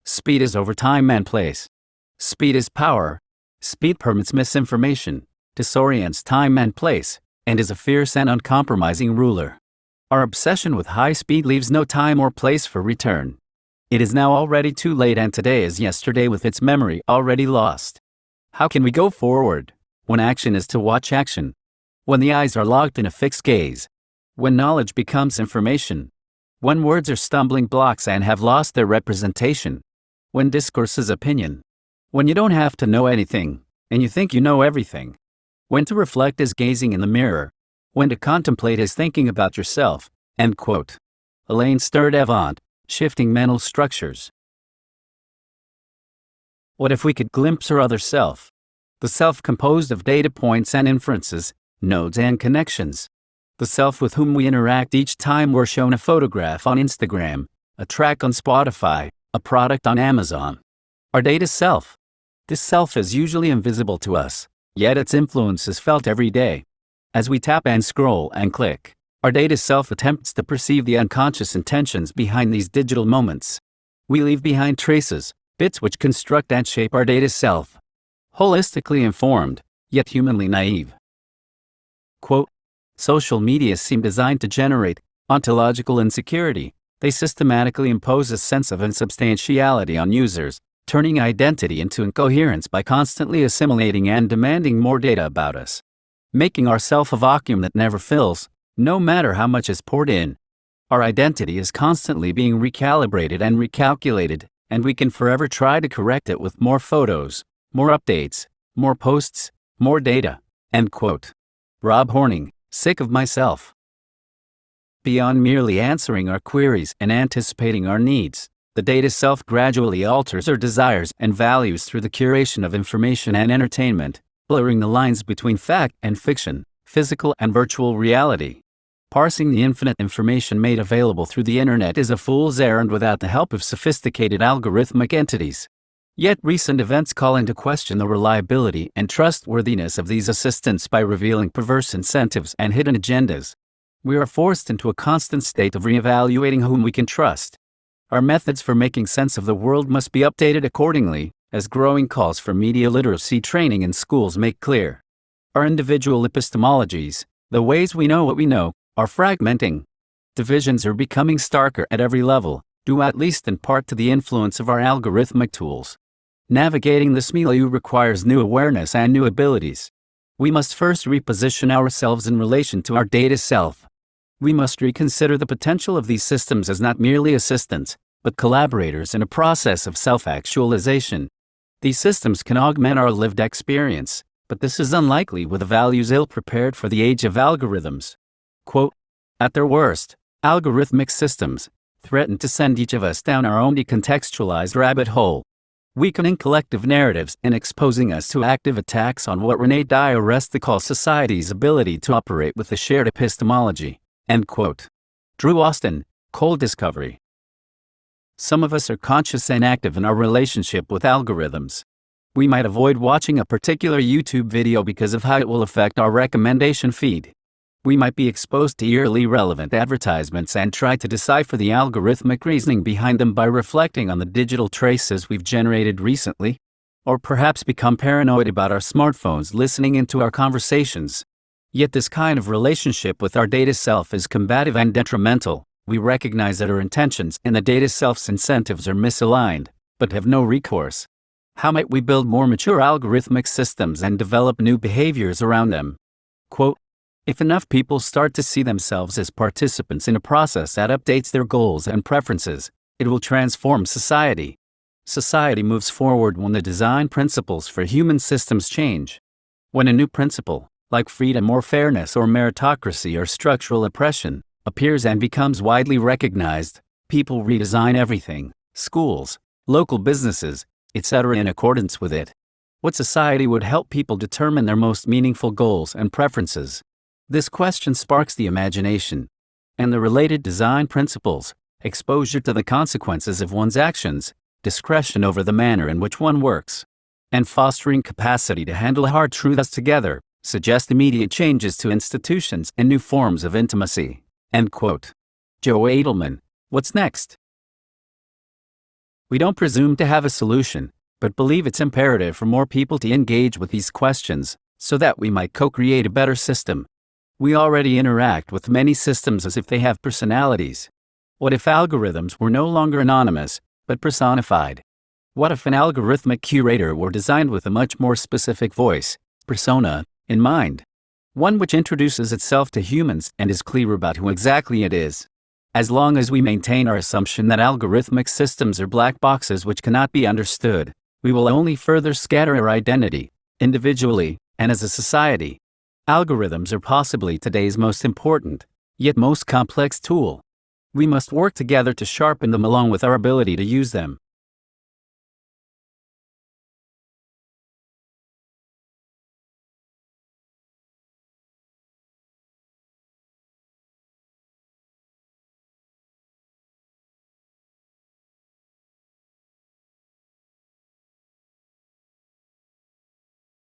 Speed is over time and place. Speed is power. Speed permits misinformation, disorients time and place, and is a fierce and uncompromising ruler. Our obsession with high speed leaves no time or place for return. It is now already too late, and today is yesterday with its memory already lost. How can we go forward when action is to watch action? When the eyes are locked in a fixed gaze? When knowledge becomes information? When words are stumbling blocks and have lost their representation? When discourse is opinion? When you don't have to know anything, and you think you know everything? When to reflect is gazing in the mirror? When to contemplate is thinking about yourself? End quote. Elaine Sturdevant, Shifting Mental Structures. What if we could glimpse our other self? The self composed of data points and inferences, nodes and connections. The self with whom we interact each time we're shown a photograph on Instagram, a track on Spotify, a product on Amazon. Our data self. This self is usually invisible to us, yet its influence is felt every day. As we tap and scroll and click, our data self attempts to perceive the unconscious intentions behind these digital moments. We leave behind traces, bits which construct and shape our data self. Holistically informed, yet humanly naive. Quote, social media seem designed to generate ontological insecurity. They systematically impose a sense of insubstantiality on users, turning identity into incoherence by constantly assimilating and demanding more data about us, making ourself a vacuum that never fills, no matter how much is poured in. Our identity is constantly being recalibrated and recalculated, and we can forever try to correct it with more photos, more updates, more posts, more data. End quote. Rob Horning, Sick of Myself. Beyond merely answering our queries and anticipating our needs, the data self gradually alters our desires and values through the curation of information and entertainment, blurring the lines between fact and fiction, physical and virtual reality. Parsing the infinite information made available through the internet is a fool's errand without the help of sophisticated algorithmic entities. Yet recent events call into question the reliability and trustworthiness of these assistants by revealing perverse incentives and hidden agendas. We are forced into a constant state of reevaluating whom we can trust. Our methods for making sense of the world must be updated accordingly, as growing calls for media literacy training in schools make clear. Our individual epistemologies, the ways we know what we know, are fragmenting. Divisions are becoming starker at every level, due at least in part to the influence of our algorithmic tools. Navigating this milieu requires new awareness and new abilities. We must first reposition ourselves in relation to our data self. We must reconsider the potential of these systems as not merely assistants, but collaborators in a process of self-actualization. These systems can augment our lived experience, but this is unlikely with the values ill-prepared for the age of algorithms. Quote, at their worst, algorithmic systems threaten to send each of us down our own decontextualized rabbit hole, weakening collective narratives and exposing us to active attacks on what René Dioresty calls society's ability to operate with a shared epistemology. End quote. Drew Austin, Cold Discovery. Some of us are conscious and active in our relationship with algorithms. We might avoid watching a particular YouTube video because of how it will affect our recommendation feed. We might be exposed to eerily relevant advertisements and try to decipher the algorithmic reasoning behind them by reflecting on the digital traces we've generated recently. Or perhaps become paranoid about our smartphones listening into our conversations. Yet this kind of relationship with our data self is combative and detrimental. We recognize that our intentions and the data self's incentives are misaligned, but have no recourse. How might we build more mature algorithmic systems and develop new behaviors around them? Quote, if enough people start to see themselves as participants in a process that updates their goals and preferences, it will transform society. Society moves forward when the design principles for human systems change. When a new principle, like freedom or fairness or meritocracy or structural oppression, appears and becomes widely recognized, people redesign everything, schools, local businesses, etc. in accordance with it. What society would help people determine their most meaningful goals and preferences? This question sparks the imagination. And the related design principles, exposure to the consequences of one's actions, discretion over the manner in which one works, and fostering capacity to handle hard truths together, suggest immediate changes to institutions and new forms of intimacy. End quote. Joe Edelman, what's next? We don't presume to have a solution, but believe it's imperative for more people to engage with these questions, so that we might co-create a better system. We already interact with many systems as if they have personalities. What if algorithms were no longer anonymous, but personified? What if an algorithmic curator were designed with a much more specific voice, persona, in mind? One which introduces itself to humans and is clear about who exactly it is. As long as we maintain our assumption that algorithmic systems are black boxes which cannot be understood, we will only further scatter our identity, individually and as a society. Algorithms are possibly today's most important, yet most complex tool. We must work together to sharpen them along with our ability to use them.